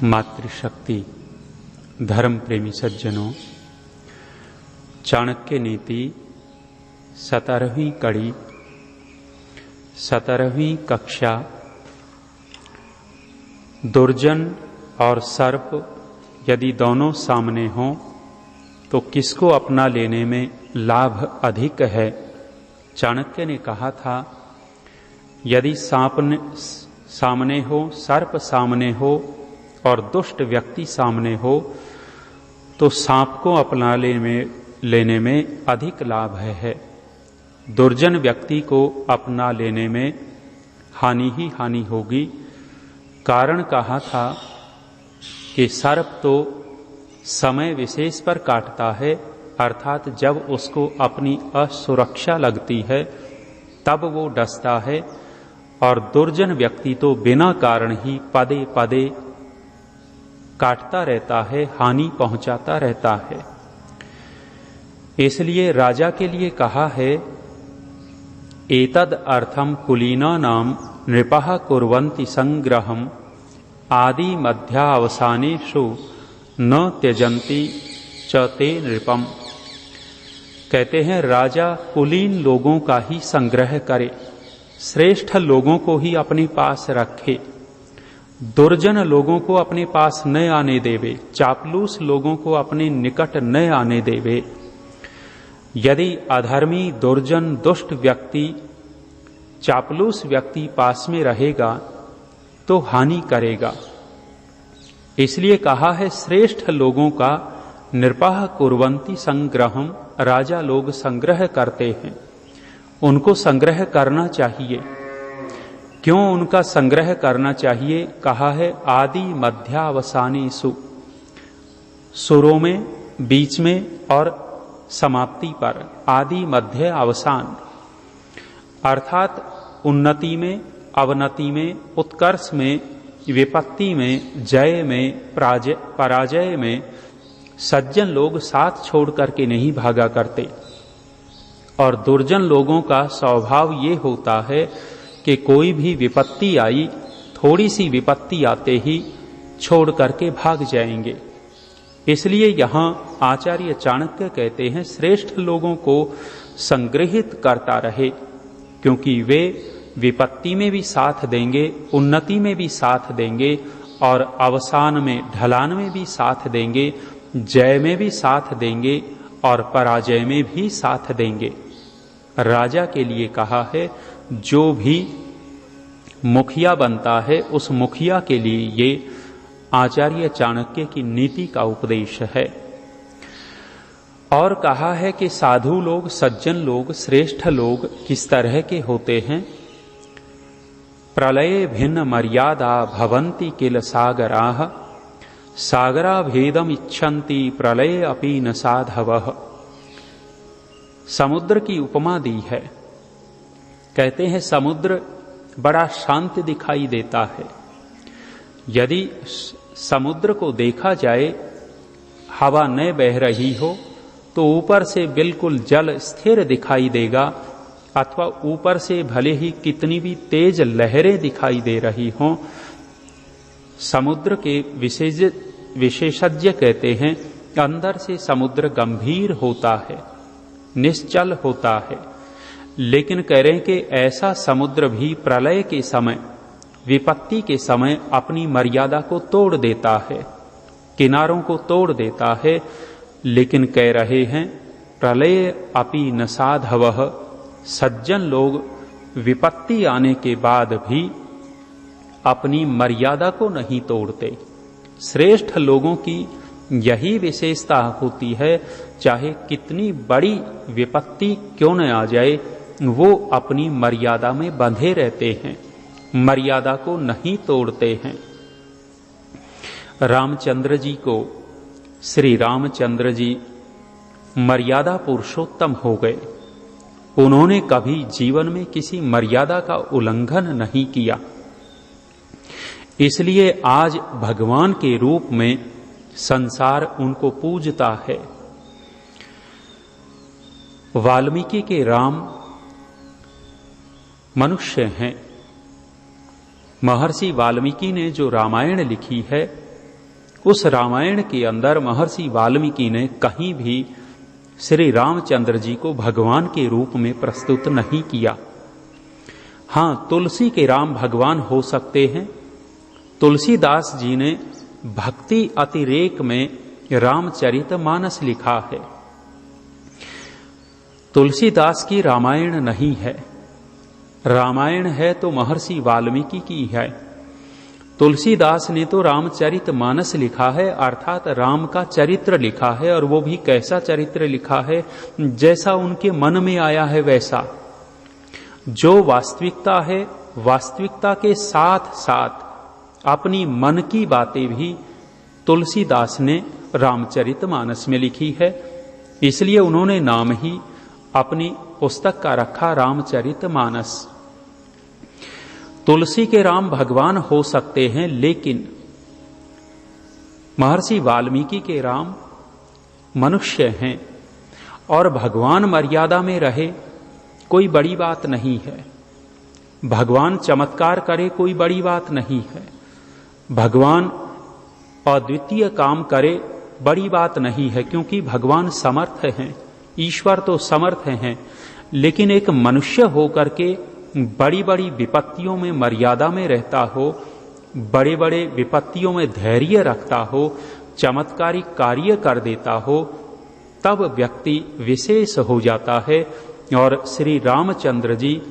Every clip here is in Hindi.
मातृशक्ति, धर्म प्रेमी सज्जनों, चाणक्य नीति 17वीं कड़ी, 17वीं कक्षा। दुर्जन और सर्प यदि दोनों सामने हों तो किसको अपना लेने में लाभ अधिक है? चाणक्य ने कहा था, यदि सांप सामने हो, सर्प सामने हो और दुष्ट व्यक्ति सामने हो तो सांप को अपना लेने में अधिक लाभ है। दुर्जन व्यक्ति को अपना लेने में हानि ही हानि होगी। कारण कहा था कि सर्प तो समय विशेष पर काटता है, अर्थात जब उसको अपनी असुरक्षा लगती है तब वो डसता है, और दुर्जन व्यक्ति तो बिना कारण ही पदे पदे काटता रहता है, हानि पहुंचाता रहता है। इसलिए राजा के लिए कहा है, एतद अर्थम कुलीनानाम नृपः कुर्वन्ति संग्रहम आदि मध्यावसानेषु न त्यजन्ति च ते नृपम। कहते हैं, राजा कुलीन लोगों का ही संग्रह करे, श्रेष्ठ लोगों को ही अपने पास रखे, दुर्जन लोगों को अपने पास न आने देवे, चापलूस लोगों को अपने निकट न आने देवे। यदि अधर्मी, दुर्जन, दुष्ट व्यक्ति, चापलूस व्यक्ति पास में रहेगा तो हानि करेगा। इसलिए कहा है, श्रेष्ठ लोगों का नृपः कुर्वन्ति संग्रहम, राजा लोग संग्रह करते हैं, उनको संग्रह करना चाहिए। क्यों उनका संग्रह करना चाहिए? कहा है, आदि मध्यावसानेषु, सुरों में, बीच में और समाप्ति पर। आदि मध्य अवसान अर्थात उन्नति में, अवनति में, उत्कर्ष में, विपत्ति में, जय में, पराजय में सज्जन लोग साथ छोड़ करके नहीं भागा करते। और दुर्जन लोगों का स्वभाव ये होता है कि कोई भी विपत्ति आई, थोड़ी सी विपत्ति आते ही छोड़ करके भाग जाएंगे। इसलिए यहां आचार्य चाणक्य कहते हैं, श्रेष्ठ लोगों को संग्रहित करता रहे, क्योंकि वे विपत्ति में भी साथ देंगे, उन्नति में भी साथ देंगे और अवसान में, ढलान में भी साथ देंगे, जय में भी साथ देंगे और पराजय में भी साथ देंगे। राजा के लिए कहा है, जो भी मुखिया बनता है उस मुखिया के लिए ये आचार्य चाणक्य की नीति का उपदेश है। और कहा है कि साधु लोग, सज्जन लोग, श्रेष्ठ लोग किस तरह के होते हैं? प्रलये भिन्न मर्यादा भवन्ति किल सागराः, सागरा भेदम इच्छन्ति प्रलये अपि न साधवः। समुद्र की उपमा दी है। कहते हैं, समुद्र बड़ा शांत दिखाई देता है। यदि समुद्र को देखा जाए, हवा न बह रही हो तो ऊपर से बिल्कुल जल स्थिर दिखाई देगा, अथवा ऊपर से भले ही कितनी भी तेज लहरें दिखाई दे रही हों। समुद्र के विशेषज्ञ कहते हैं, अंदर से समुद्र गंभीर होता है, निश्चल होता है। लेकिन कह रहे हैं कि ऐसा समुद्र भी प्रलय के समय, विपत्ति के समय अपनी मर्यादा को तोड़ देता है, किनारों को तोड़ देता है। लेकिन कह रहे हैं, प्रलय अपि न साधवः, सज्जन लोग विपत्ति आने के बाद भी अपनी मर्यादा को नहीं तोड़ते। श्रेष्ठ लोगों की यही विशेषता होती है, चाहे कितनी बड़ी विपत्ति क्यों न आ जाए, वो अपनी मर्यादा में बंधे रहते हैं, मर्यादा को नहीं तोड़ते हैं। रामचंद्र जी को, श्री रामचंद्र जी मर्यादा पुरुषोत्तम हो गए। उन्होंने कभी जीवन में किसी मर्यादा का उल्लंघन नहीं किया। इसलिए आज भगवान के रूप में संसार उनको पूजता है। वाल्मीकि के राम मनुष्य हैं। महर्षि वाल्मीकि ने जो रामायण लिखी है उस रामायण के अंदर महर्षि वाल्मीकि ने कहीं भी श्री रामचंद्र जी को भगवान के रूप में प्रस्तुत नहीं किया। हां, तुलसी के राम भगवान हो सकते हैं। तुलसीदास जी ने भक्ति अतिरेक में रामचरितमानस लिखा है। तुलसीदास की रामायण नहीं है। रामायण है तो महर्षि वाल्मीकि की है। तुलसीदास ने तो रामचरितमानस लिखा है, अर्थात राम का चरित्र लिखा है, और वो भी कैसा चरित्र लिखा है, जैसा उनके मन में आया है वैसा। जो वास्तविकता है, वास्तविकता के साथ साथ अपनी मन की बातें भी तुलसीदास ने रामचरितमानस में लिखी है। इसलिए उन्होंने नाम ही अपनी पुस्तक का रखा रामचरितमानस। तुलसी के राम भगवान हो सकते हैं, लेकिन महर्षि वाल्मीकि के राम मनुष्य हैं, और भगवान मर्यादा में रहे कोई बड़ी बात नहीं है। भगवान चमत्कार करे कोई बड़ी बात नहीं है। भगवान अद्वितीय काम करे बड़ी बात नहीं है, क्योंकि भगवान समर्थ हैं। ईश्वर तो समर्थ हैं, लेकिन एक मनुष्य होकर के बड़ी बड़ी विपत्तियों में मर्यादा में रहता हो, बड़े बड़े विपत्तियों में धैर्य रखता हो, चमत्कारिक कार्य कर देता हो, तब व्यक्ति विशेष हो जाता है। और श्री रामचंद्र जी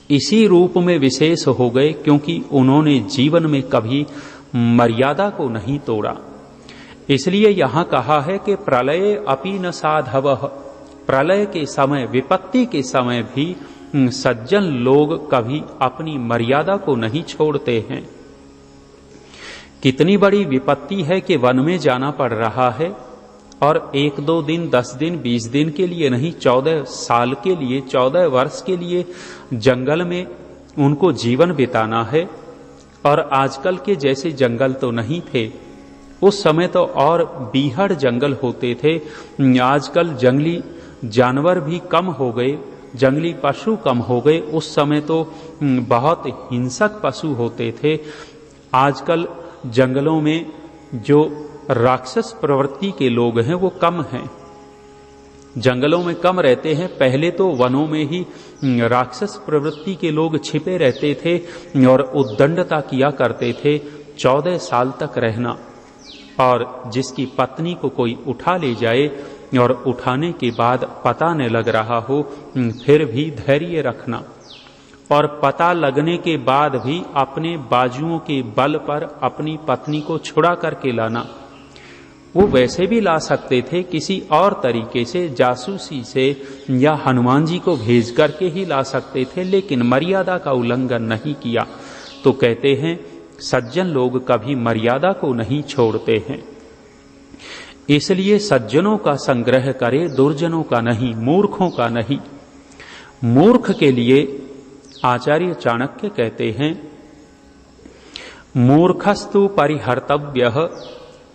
इसी रूप में विशेष हो गए, क्योंकि उन्होंने जीवन में कभी मर्यादा को नहीं तोड़ा। इसलिए यहां कहा है कि प्रलय अपि न साधवः, प्रलय के समय, विपत्ति के समय भी सज्जन लोग कभी अपनी मर्यादा को नहीं छोड़ते हैं। कितनी बड़ी विपत्ति है कि वन में जाना पड़ रहा है, और 1-2 दिन, 10 दिन, 20 दिन के लिए नहीं, 14 साल के लिए, 14 वर्ष के लिए जंगल में उनको जीवन बिताना है। और आजकल के जैसे जंगल तो नहीं थे, उस समय तो और बीहड़ जंगल होते थे। आजकल जंगली जानवर भी कम हो गए, जंगली पशु कम हो गए। उस समय तो बहुत हिंसक पशु होते थे। आजकल जंगलों में जो राक्षस प्रवृत्ति के लोग हैं वो कम हैं, जंगलों में कम रहते हैं। पहले तो वनों में ही राक्षस प्रवृत्ति के लोग छिपे रहते थे और उद्दंडता किया करते थे। 14 साल तक रहना, और जिसकी पत्नी को कोई उठा ले जाए और उठाने के बाद पता न लग रहा हो, फिर भी धैर्य रखना, और पता लगने के बाद भी अपने बाजुओं के बल पर अपनी पत्नी को छुड़ा करके लाना। वो वैसे भी ला सकते थे, किसी और तरीके से, जासूसी से, या हनुमान जी को भेज करके ही ला सकते थे, लेकिन मर्यादा का उल्लंघन नहीं किया। तो कहते हैं सज्जन लोग कभी मर्यादा को नहीं छोड़ते हैं। इसलिए सज्जनों का संग्रह करे, दुर्जनों का नहीं, मूर्खों का नहीं। मूर्ख के लिए आचार्य चाणक्य कहते हैं, मूर्खस्तु परिहर्तव्यः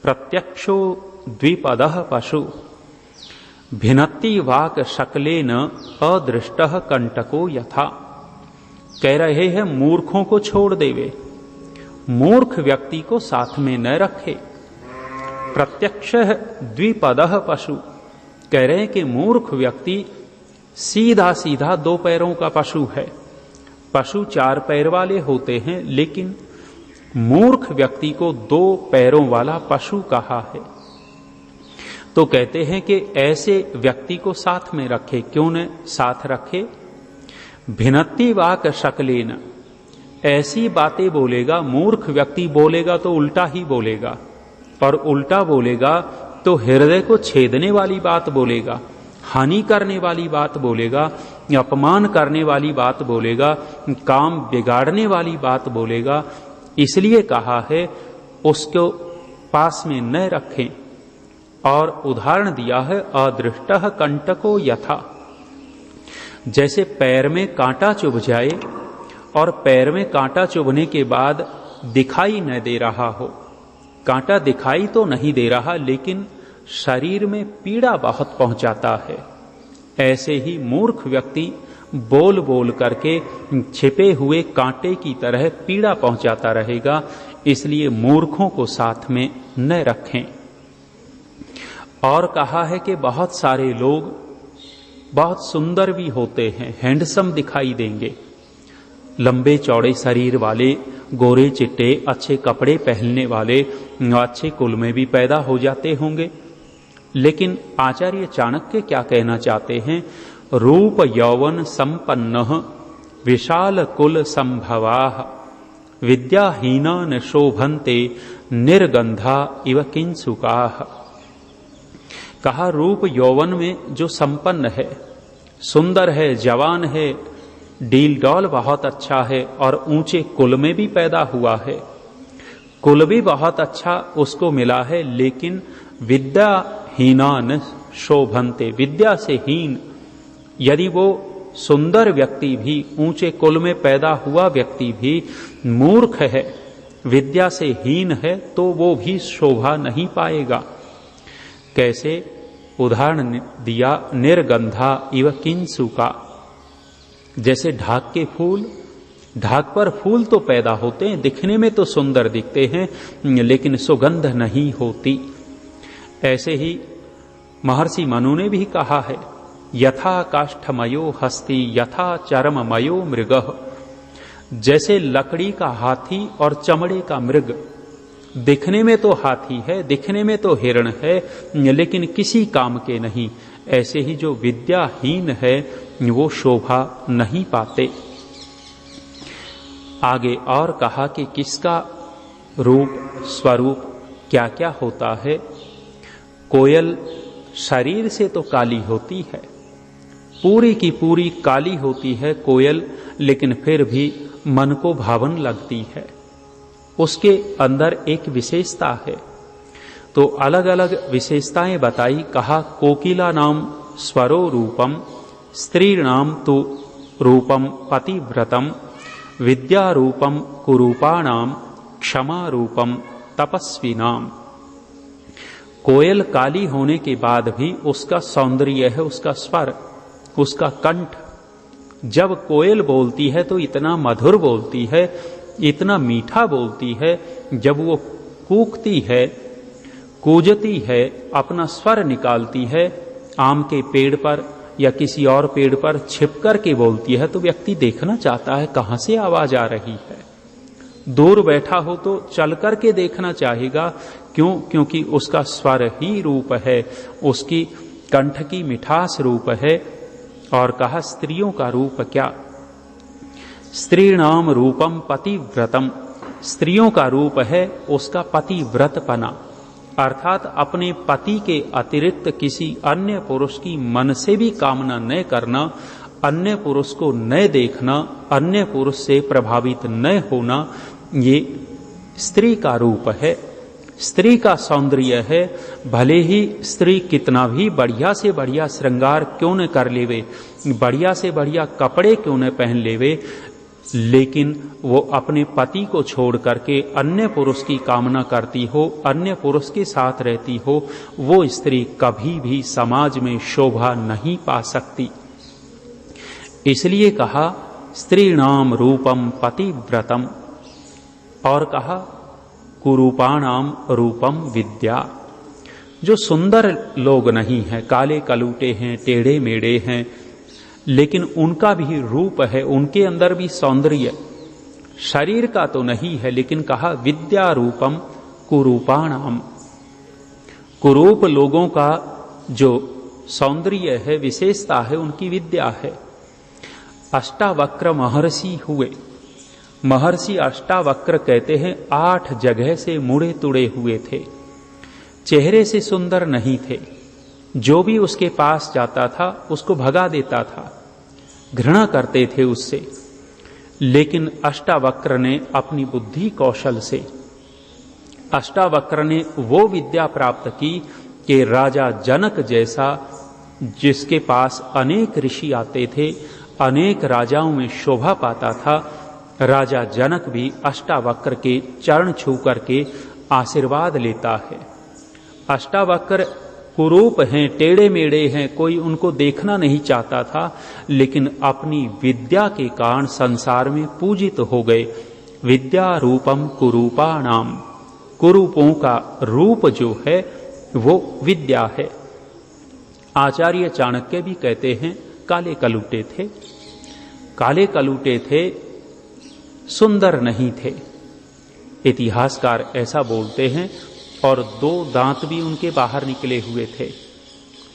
प्रत्यक्षो द्विपदः पशु भिन्नति वाक शकलेन अदृष्टः कंटको यथा। कह रहे हैं मूर्खों को छोड़ देवे, मूर्ख व्यक्ति को साथ में न रखे। प्रत्यक्ष द्विपदः पशु, कह रहे हैं कि मूर्ख व्यक्ति सीधा सीधा 2 पैरों का पशु है। पशु 4 पैर वाले होते हैं, लेकिन मूर्ख व्यक्ति को 2 पैरों वाला पशु कहा है। तो कहते हैं कि ऐसे व्यक्ति को साथ में रखे। क्यों न साथ रखे? भिन्नति वाक शकलेन, ऐसी बातें बोलेगा। मूर्ख व्यक्ति बोलेगा तो उल्टा ही बोलेगा, और उल्टा बोलेगा तो हृदय को छेदने वाली बात बोलेगा, हानि करने वाली बात बोलेगा, अपमान करने वाली बात बोलेगा, काम बिगाड़ने वाली बात बोलेगा। इसलिए कहा है उसको पास में न रखें। और उदाहरण दिया है अदृष्टः कंटको यथा, जैसे पैर में कांटा चुभ जाए और पैर में कांटा चुभने के बाद दिखाई न दे रहा हो। कांटा दिखाई तो नहीं दे रहा, लेकिन शरीर में पीड़ा बहुत पहुंचाता है। ऐसे ही मूर्ख व्यक्ति बोल बोल करके छिपे हुए कांटे की तरह पीड़ा पहुंचाता रहेगा। इसलिए मूर्खों को साथ में न रखें। और कहा है कि बहुत सारे लोग बहुत सुंदर भी होते हैं, हैंडसम दिखाई देंगे, लंबे चौड़े शरीर वाले, गोरे चिट्टे, अच्छे कपड़े पहनने वाले, अच्छे कुल में भी पैदा हो जाते होंगे। लेकिन आचार्य चाणक्य क्या कहना चाहते हैं? रूप यौवन संपन्नः विशाल कुल संभवाः विद्याहीना न शोभन्ते निर्गंधा इव किंसुकाः। कहा रूप यौवन में जो संपन्न है, सुंदर है, जवान है, डील डॉल बहुत अच्छा है और ऊंचे कुल में भी पैदा हुआ है, कुल भी बहुत अच्छा उसको मिला है, लेकिन विद्याहीना न शोभन्ते, विद्या से हीन, यदि वो सुंदर व्यक्ति भी, ऊंचे कुल में पैदा हुआ व्यक्ति भी मूर्ख है, विद्या से हीन है, तो वो भी शोभा नहीं पाएगा। कैसे? उदाहरण दिया, निर्गंधा इव किंसुका। जैसे ढाक के फूल, ढाक पर फूल तो पैदा होते हैं, दिखने में तो सुंदर दिखते हैं, लेकिन सुगंध नहीं होती। ऐसे ही महर्षि मनु ने भी कहा है, यथा काष्ठमयो हस्ति यथा चर्ममयो मृगः। जैसे लकड़ी का हाथी और चमड़े का मृग, दिखने में तो हाथी है, दिखने में तो हिरण है, लेकिन किसी काम के नहीं, ऐसे ही जो विद्याहीन है वो शोभा नहीं पाते। आगे और कहा कि किसका रूप स्वरूप क्या क्या होता है। कोयल शरीर से तो काली होती है, पूरी की पूरी काली होती है कोयल, लेकिन फिर भी मन को भावन लगती है। उसके अंदर एक विशेषता है। तो अलग अलग विशेषताएं बताई। कहा कोकिला नाम स्वरो रूपम, स्त्री नाम तो रूपम पतिव्रतम, विद्या रूपम कुरूपाणाम, क्षमा रूपम तपस्विनाम। कोयल काली होने के बाद भी उसका सौंदर्य है, उसका स्वर, उसका कंठ। जब कोयल बोलती है तो इतना मधुर बोलती है, इतना मीठा बोलती है। जब वो कूकती है, कूजती है, अपना स्वर निकालती है, आम के पेड़ पर या किसी और पेड़ पर छिप कर के बोलती है, तो व्यक्ति देखना चाहता है कहां से आवाज आ रही है। दूर बैठा हो तो चल कर के देखना चाहेगा। क्यों? क्योंकि उसका स्वर ही रूप है, उसकी कंठ की मिठास रूप है। और कहा स्त्रियों का रूप क्या? स्त्रीणाम रूपम पतिव्रतम। स्त्रियों का रूप है उसका पतिव्रतपना, अर्थात अपने पति के अतिरिक्त किसी अन्य पुरुष की मन से भी कामना न करना, अन्य पुरुष को न देखना, अन्य पुरुष से प्रभावित न होना, ये स्त्री का रूप है, स्त्री का सौंदर्य है। भले ही स्त्री कितना भी बढ़िया से बढ़िया श्रृंगार क्यों न कर लेवे, बढ़िया से बढ़िया कपड़े क्यों न पहन लेवे, लेकिन वो अपने पति को छोड़ करके अन्य पुरुष की कामना करती हो, अन्य पुरुष के साथ रहती हो, वो स्त्री कभी भी समाज में शोभा नहीं पा सकती। इसलिए कहा स्त्रीणाम रूपम पतिव्रतम। और कहा कुरूपाणाम रूपम विद्या। जो सुंदर लोग नहीं हैं, काले कलूटे हैं, टेढ़े मेढ़े हैं, लेकिन उनका भी रूप है, उनके अंदर भी सौंदर्य, शरीर का तो नहीं है, लेकिन कहा विद्या रूपम कुरूपाणाम। कुरूप लोगों का जो सौंदर्य है, विशेषता है, उनकी विद्या है। अष्टावक्र महर्षि हुए। महर्षि अष्टावक्र कहते हैं 8 जगह से मुड़े तुड़े हुए थे, चेहरे से सुंदर नहीं थे, जो भी उसके पास जाता था उसको भगा देता था, घृणा करते थे उससे। लेकिन अष्टावक्र ने अपनी बुद्धि कौशल से, अष्टावक्र ने वो विद्या प्राप्त की कि राजा जनक जैसा, जिसके पास अनेक ऋषि आते थे, अनेक राजाओं में शोभा पाता था, राजा जनक भी अष्टावक्र के चरण छू करके आशीर्वाद लेता है। अष्टावक्र कुरूप हैं, टेढ़े मेढ़े हैं, कोई उनको देखना नहीं चाहता था, लेकिन अपनी विद्या के कारण संसार में पूजित हो गए। विद्या रूपम कुरूपाणाम, कुरूपों का रूप जो है वो विद्या है। आचार्य चाणक्य भी कहते हैं काले कलूटे थे, काले कलूटे थे, सुंदर नहीं थे। इतिहासकार ऐसा बोलते हैं। और 2 दांत भी उनके बाहर निकले हुए थे।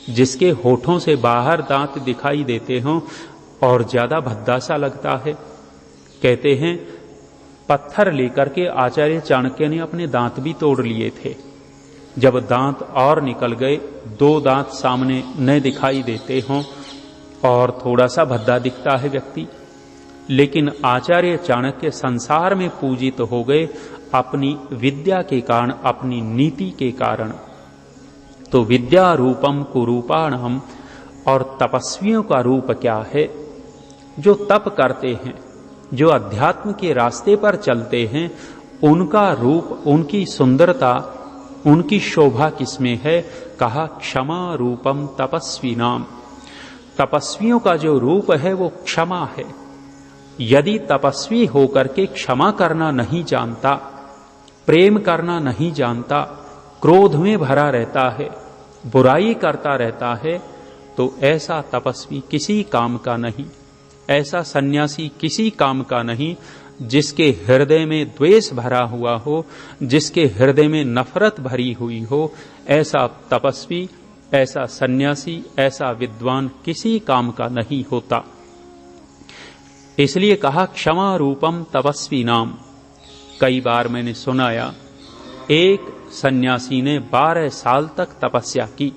जिसके होठों से बाहर दांत दिखाई देते हों और ज्यादा भद्दा सा लगता है। कहते हैं पत्थर लेकर के आचार्य चाणक्य ने अपने दांत भी तोड़ लिए थे। जब दांत और निकल गए, 2 दांत सामने न दिखाई देते हों और थोड़ा सा भद्दा दिखता है व्यक्ति, लेकिन आचार्य चाणक्य संसार में पूजित हो गए अपनी विद्या के कारण, अपनी नीति के कारण। तो विद्या रूपम कुरूपाणम, और तपस्वियों का रूप क्या है? जो तप करते हैं, जो अध्यात्म के रास्ते पर चलते हैं, उनका रूप, उनकी सुंदरता, उनकी शोभा किसमें है? कहा क्षमा रूपम तपस्विनाम। तपस्वियों का जो रूप है वो क्षमा है। यदि तपस्वी होकर के क्षमा करना नहीं जानता, प्रेम करना नहीं जानता, क्रोध में भरा रहता है, बुराई करता रहता है, तो ऐसा तपस्वी किसी काम का नहीं, ऐसा सन्यासी किसी काम का नहीं। जिसके हृदय में द्वेष भरा हुआ हो, जिसके हृदय में नफरत भरी हुई हो, ऐसा तपस्वी, ऐसा सन्यासी, ऐसा विद्वान किसी काम का नहीं होता। इसलिए कहा क्षमा रूपम तपस्वी नाम। कई बार मैंने सुनाया, एक सन्यासी ने 12 साल तक तपस्या की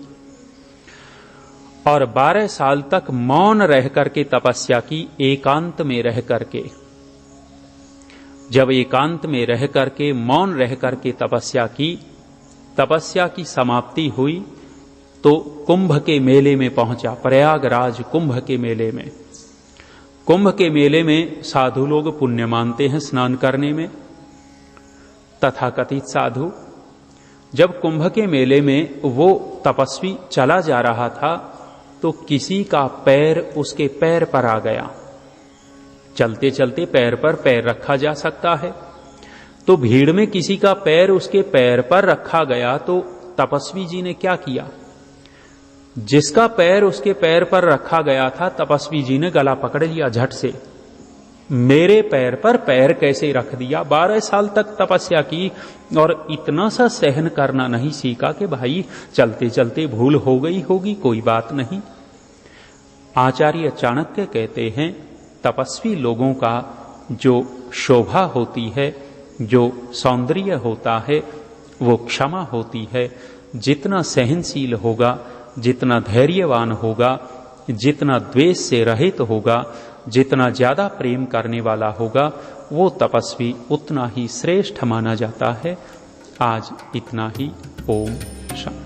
और 12 साल तक मौन रह करके तपस्या की, एकांत में रह करके। जब एकांत में रह करके, मौन रह करके तपस्या की समाप्ति हुई तो कुंभ के मेले में पहुंचा, प्रयागराज कुंभ के मेले में। कुंभ के मेले में साधु लोग पुण्य मानते हैं स्नान करने में, तथाकथित साधु। जब कुंभ के मेले में वो तपस्वी चला जा रहा था तो किसी का पैर उसके पैर पर आ गया। चलते चलते पैर पर पैर रखा जा सकता है, तो भीड़ में किसी का पैर उसके पैर पर रखा गया तो तपस्वी जी ने क्या किया? जिसका पैर उसके पैर पर रखा गया था, तपस्वी जी ने गला पकड़ लिया झट से। मेरे पैर पर पैर कैसे रख दिया? 12 साल तक तपस्या की और इतना सा सहन करना नहीं सीखा कि भाई चलते चलते भूल हो गई होगी, कोई बात नहीं। आचार्य चाणक्य कहते हैं तपस्वी लोगों का जो शोभा होती है, जो सौंदर्य होता है, वो क्षमा होती है। जितना सहनशील होगा, जितना धैर्यवान होगा, जितना द्वेष से रहित होगा, जितना ज्यादा प्रेम करने वाला होगा, वो तपस्वी उतना ही श्रेष्ठ माना जाता है। आज इतना ही। ओम शांति।